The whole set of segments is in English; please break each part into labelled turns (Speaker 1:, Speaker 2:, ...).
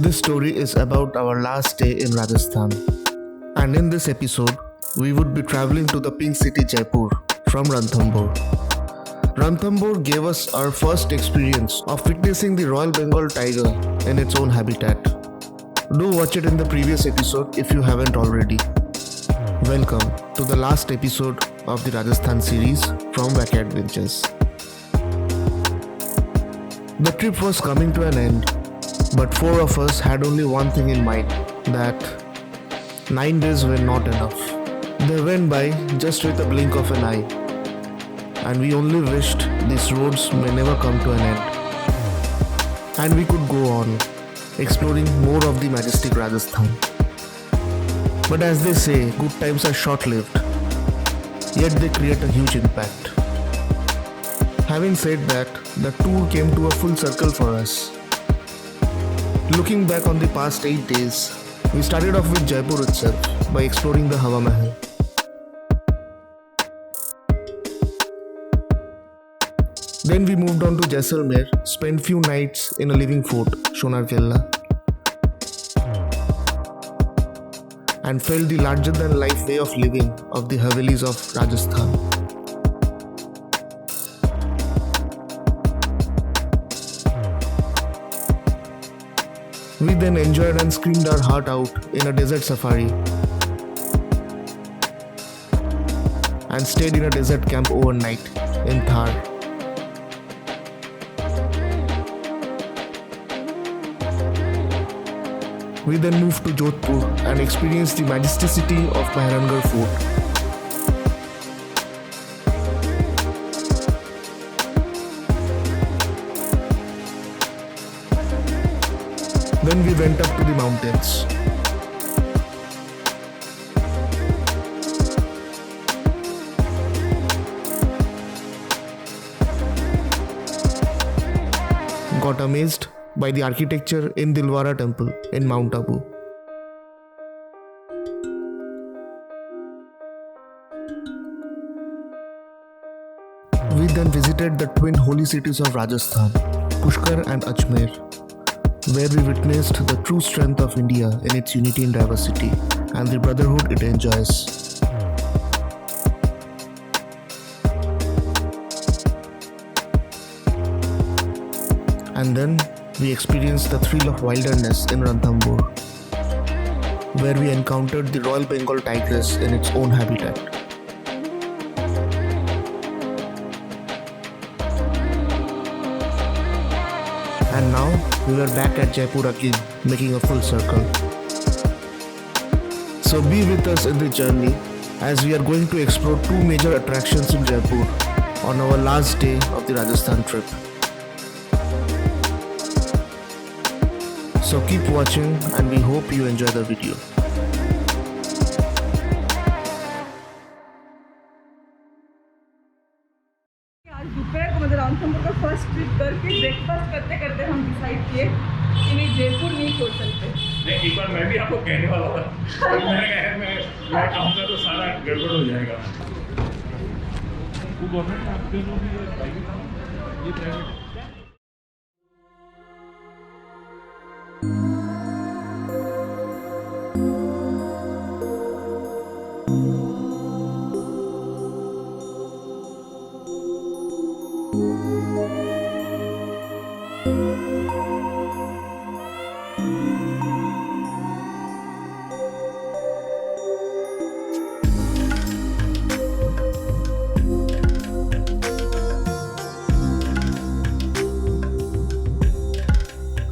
Speaker 1: This story is about our last day in Rajasthan. And in this episode, we would be traveling to the pink city Jaipur from Ranthambore. Ranthambore gave us our first experience of witnessing the Royal Bengal tiger in its own habitat. Do watch it in the previous episode if you haven't already. Welcome to the last episode of the Rajasthan series from Vacay Adventures. The trip was coming to an end, but four of us had only one thing in mind, that 9 days were not enough. They went by just with a blink of an eye, and we only wished these roads may never come to an end. And we could go on, exploring more of the majestic Rajasthan. But as they say, good times are short-lived, yet they create a huge impact. Having said that, the tour came to a full circle for us. Looking back on the past 8 days, we started off with Jaipur itself by exploring the Hawa Mahal. Then we moved on to Jaisalmer, spent few nights in a living fort, Sonar Kella, and felt the larger-than-life way of living of the Havelis of Rajasthan. We then enjoyed and screamed our heart out in a desert safari and stayed in a desert camp overnight in Thar. We then moved to Jodhpur and experienced the majesticity of Mehrangarh Fort. Then we went up to the mountains. Got amazed by the architecture in Dilwara Temple in Mount Abu. We then visited the twin holy cities of Rajasthan, Pushkar and Ajmer, where we witnessed the true strength of India in its unity and diversity and the brotherhood it enjoys. And then we experienced the thrill of wilderness in Ranthambore, where we encountered the Royal Bengal tigress in its own habitat. And now we were back at Jaipur again, making a full circle. So be with us in the journey as we are going to explore 2 major attractions in Jaipur on our last day of the Rajasthan trip. So keep watching and we hope you enjoy the video.
Speaker 2: आज दोपहर को मतलब रामचंद्र का first trip करके breakfast करते करते हम decide किए कि नहीं जयपुर नहीं छोड़ सकते।
Speaker 3: नहीं, एक बार मैं भी आपको कहने वाला था, मैंने कहा मैं कहूँगा तो सारा गड़बड़ हो जाएगा। वो गवर्नमेंट आपके जो भी ये private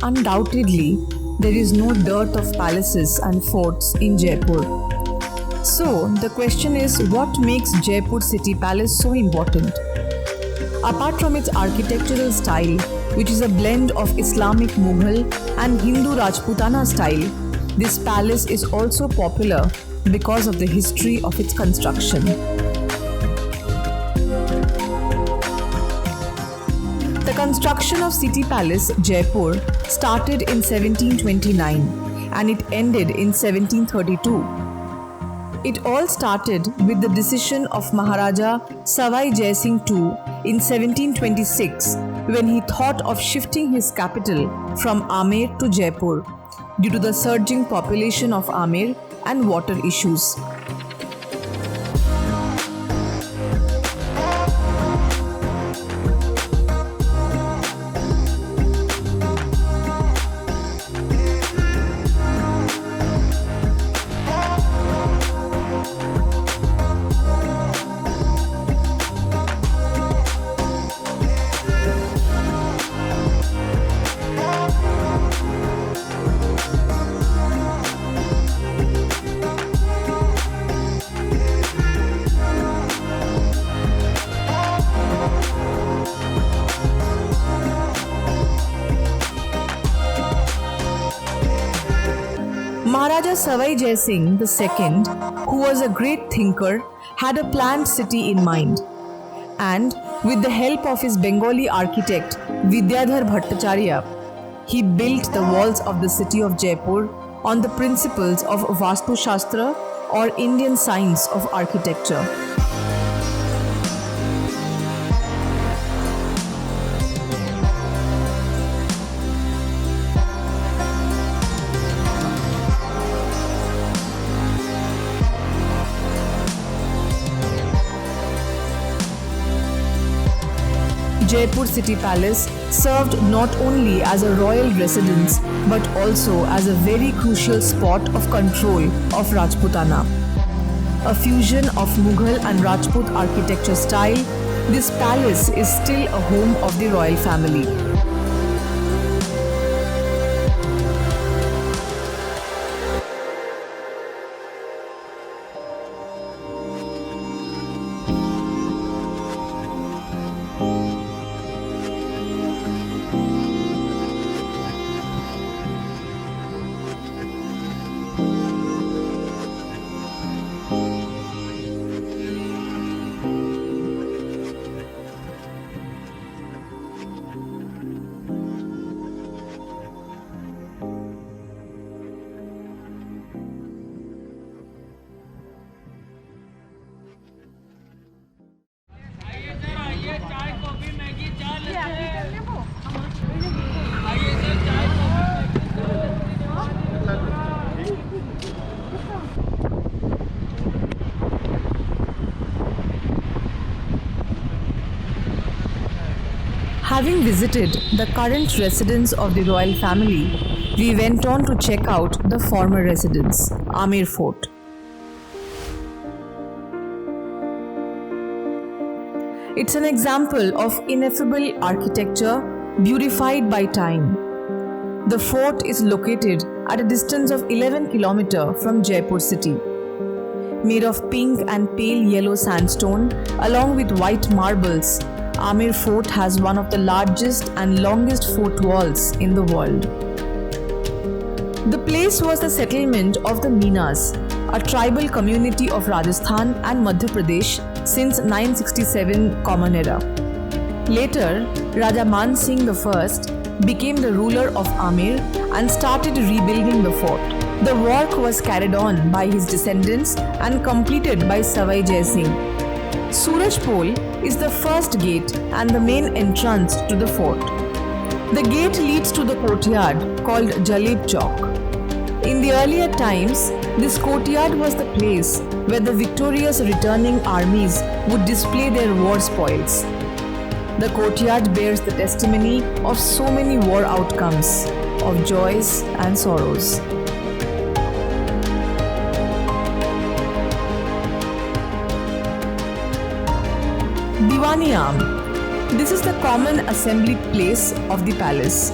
Speaker 2: Undoubtedly, there is no dearth of palaces and forts in Jaipur. So, the question is, what makes Jaipur City Palace so important? Apart from its architectural style, which is a blend of Islamic Mughal and Hindu Rajputana style, this palace is also popular because of the history of its construction. The construction of City Palace, Jaipur, started in 1729 and it ended in 1732. It all started with the decision of Maharaja Savai Jai Singh II in 1726 when he thought of shifting his capital from Amer to Jaipur due to the surging population of Amer and water issues. Maharaja Savai Jai Singh II, who was a great thinker, had a planned city in mind. And with the help of his Bengali architect Vidyadhar Bhattacharya, he built the walls of the city of Jaipur on the principles of Vastu Shastra or Indian science of architecture. Jaipur City Palace served not only as a royal residence but also as a very crucial spot of control of Rajputana. A fusion of Mughal and Rajput architecture style, this palace is still a home of the royal family. Having visited the current residence of the royal family, we went on to check out the former residence, Amer Fort. It's an example of ineffable architecture beautified by time. The fort is located at a distance of 11 km from Jaipur city. Made of pink and pale yellow sandstone along with white marbles, Amer Fort has one of the largest and longest fort walls in the world. The place was the settlement of the Meenas, a tribal community of Rajasthan and Madhya Pradesh since 967 Common Era. Later, Raja Man Singh I became the ruler of Amer and started rebuilding the fort. The work was carried on by his descendants and completed by Savai Jai Singh. Suraj Pole is the first gate and the main entrance to the fort. The gate leads to the courtyard called Jaleb Chowk. In the earlier times, this courtyard was the place where the victorious returning armies would display their war spoils. The courtyard bears the testimony of so many war outcomes, of joys and sorrows. Diwani Arm. This is the common assembly place of the palace.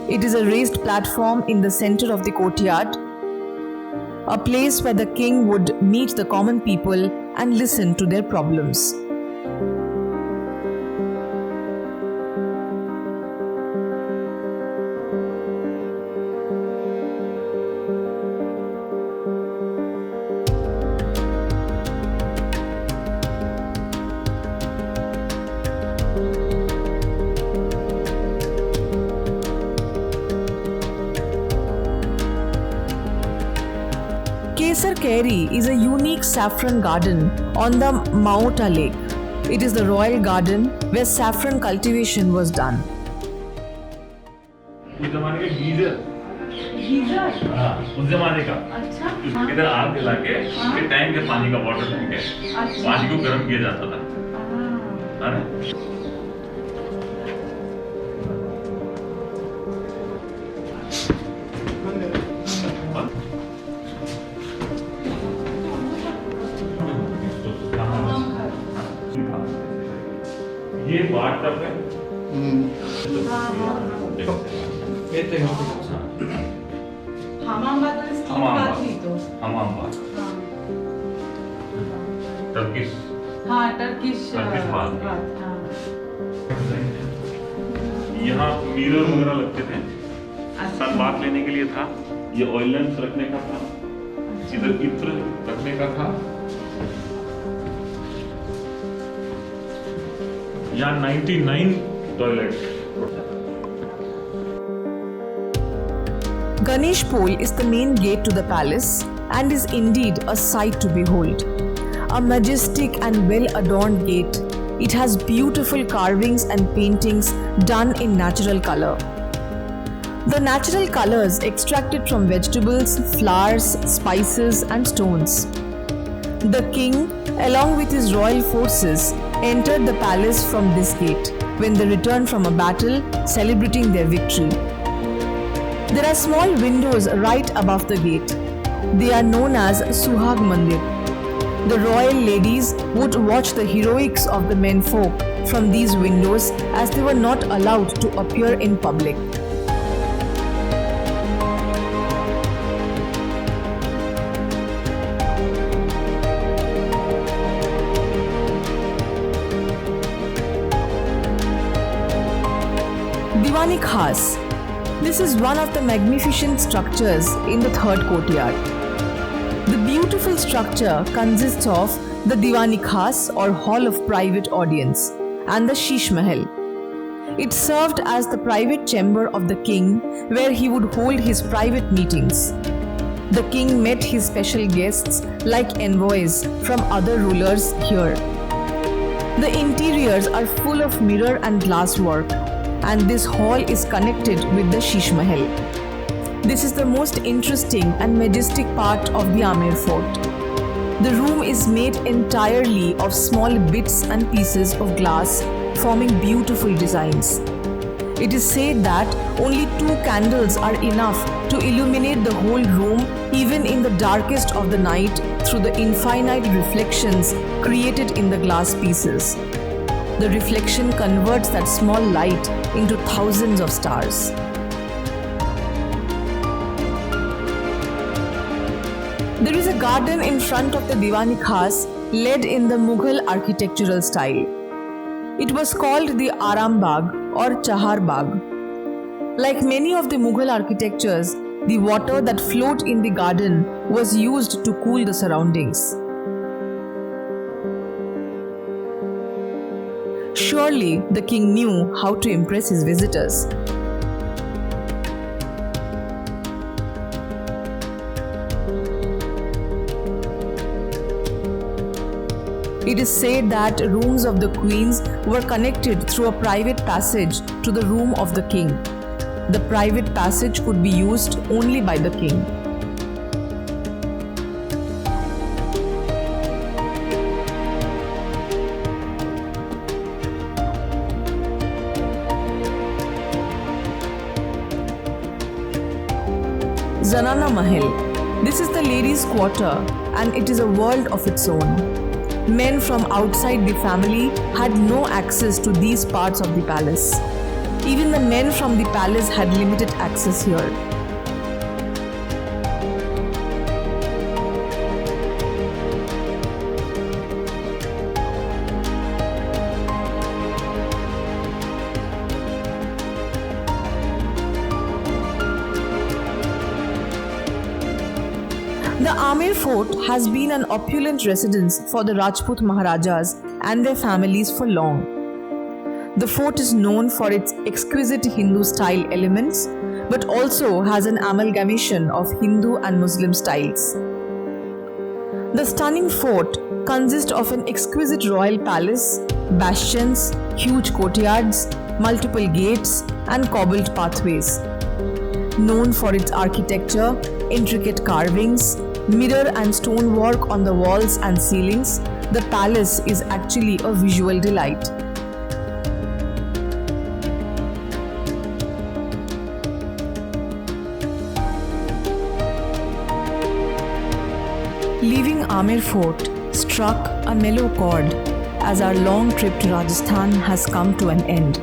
Speaker 2: It is a raised platform in the center of the courtyard, a place where the king would meet the common people and listen to their problems. Kesar Kairi is a unique saffron garden on the Maota Lake. It is the royal garden where saffron cultivation was done.
Speaker 3: इस जमाने के geyser
Speaker 4: geyser.
Speaker 3: हाँ, उस जमाने का।
Speaker 4: अच्छा।
Speaker 3: इधर आग जला के फिर टैंक के पानी का वाटर पी के
Speaker 4: अच्छा।
Speaker 3: पानी को गर्म किया जाता था।
Speaker 4: हाँ।
Speaker 3: है ना? ये बात तब है।
Speaker 4: हमाम बात वाली स्टीम
Speaker 3: हमाम
Speaker 4: बात
Speaker 3: बात।
Speaker 4: हुई तो।
Speaker 3: हमाम बात।
Speaker 4: हाँ।
Speaker 3: टर्किश
Speaker 4: हाँ, टर्किश
Speaker 3: बात।
Speaker 4: हाँ।
Speaker 3: यहाँ मिरर वगैरह लगते थे।
Speaker 4: अच्छा।
Speaker 3: सन बात लेने के लिए था। ये ऑयल लैंप रखने का था। इधर इत्र रखने का था। यहाँ 99 toilet.
Speaker 2: Ganesh Pole is the main gate to the palace and is indeed a sight to behold. A majestic and well-adorned gate, it has beautiful carvings and paintings done in natural color. The natural colors extracted from vegetables, flowers, spices and stones. The king, along with his royal forces, entered the palace from this gate when they returned from a battle celebrating their victory. There are small windows right above the gate. They are known as Suhag Mandir. The royal ladies would watch the heroics of the menfolk from these windows as they were not allowed to appear in public. Diwani Khas. This is one of the magnificent structures in the third courtyard. The beautiful structure consists of the Diwani Khas or Hall of Private Audience and the Sheesh Mahal. It served as the private chamber of the king where he would hold his private meetings. The king met his special guests like envoys from other rulers here. The interiors are full of mirror and glass work, and this hall is connected with the Sheesh Mahal. This is the most interesting and majestic part of the Amer fort. The room is made entirely of small bits and pieces of glass, forming beautiful designs. It is said that only 2 candles are enough to illuminate the whole room, even in the darkest of the night, through the infinite reflections created in the glass pieces. The reflection converts that small light into thousands of stars. There is a garden in front of the Diwani Khas led in the Mughal architectural style. It was called the Aram Bagh or Chahar Bagh. Like many of the Mughal architectures, the water that flowed in the garden was used to cool the surroundings. Surely the king knew how to impress his visitors. It is said that rooms of the queens were connected through a private passage to the room of the king. The private passage could be used only by the king. Zanana Mahal. This is the ladies' quarter and it is a world of its own. Men from outside the family had no access to these parts of the palace. Even the men from the palace had limited access here. The Amer fort has been an opulent residence for the Rajput Maharajas and their families for long. The fort is known for its exquisite Hindu-style elements, but also has an amalgamation of Hindu and Muslim styles. The stunning fort consists of an exquisite royal palace, bastions, huge courtyards, multiple gates, and cobbled pathways. Known for its architecture, intricate carvings, mirror and stonework on the walls and ceilings, the palace is actually a visual delight. Leaving Amer Fort struck a mellow chord as our long trip to Rajasthan has come to an end.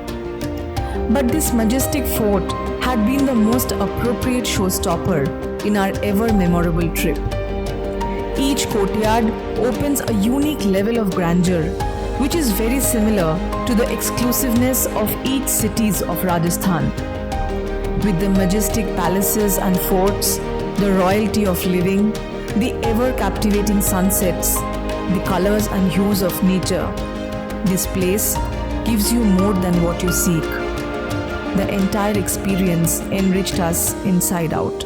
Speaker 2: But this majestic fort had been the most appropriate showstopper in our ever memorable trip. Each courtyard opens a unique level of grandeur, which is very similar to the exclusiveness of each cities of Rajasthan. With the majestic palaces and forts, the royalty of living, the ever-captivating sunsets, the colors and hues of nature, this place gives you more than what you seek. The entire experience enriched us inside out.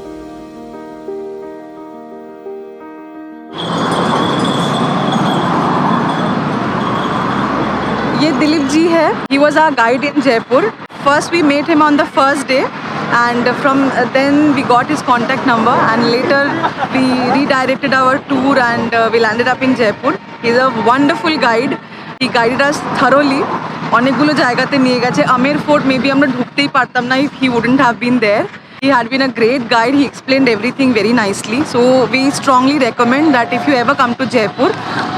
Speaker 5: ये दिलीप जी है. He was our guide in Jaipur. First we met him on the first day, and from then we got his contact number, and later we redirected our tour and we landed up in Jaipur. He's a wonderful guide. He guided us thoroughly. অনেকগুলো জায়গাতে নিয়ে গেছে. আমের fort maybe আমরা ঢুকতেই পারতাম না if he wouldn't have been there. He had been a great guide. He explained everything very nicely. So we strongly recommend that if you ever come to Jaipur,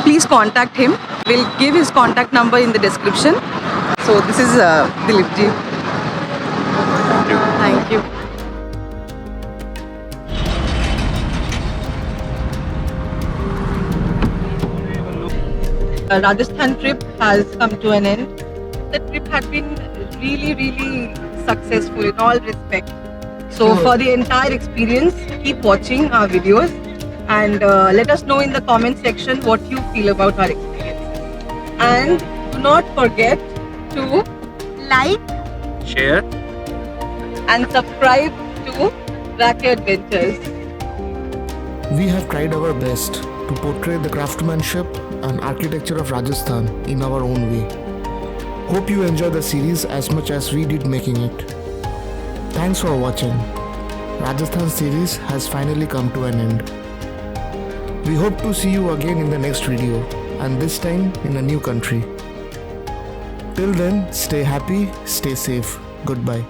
Speaker 5: please contact him. We'll give his contact number in the description. So this is Dilip Ji. Thank you. Rajasthan trip has come to an end. The trip had been really successful in all respects. So for the entire experience, keep watching our videos and let us know in the comment section what you feel about our experience. And do not forget to like,
Speaker 3: share
Speaker 5: and subscribe to Vacay Adventures.
Speaker 1: We have tried our best to portray the craftsmanship and architecture of Rajasthan in our own way. Hope you enjoy the series as much as we did making it. Thanks for watching. Rajasthan series has finally come to an end. We hope to see you again in the next video, and this time in a new country. Till then, stay happy, stay safe. Goodbye.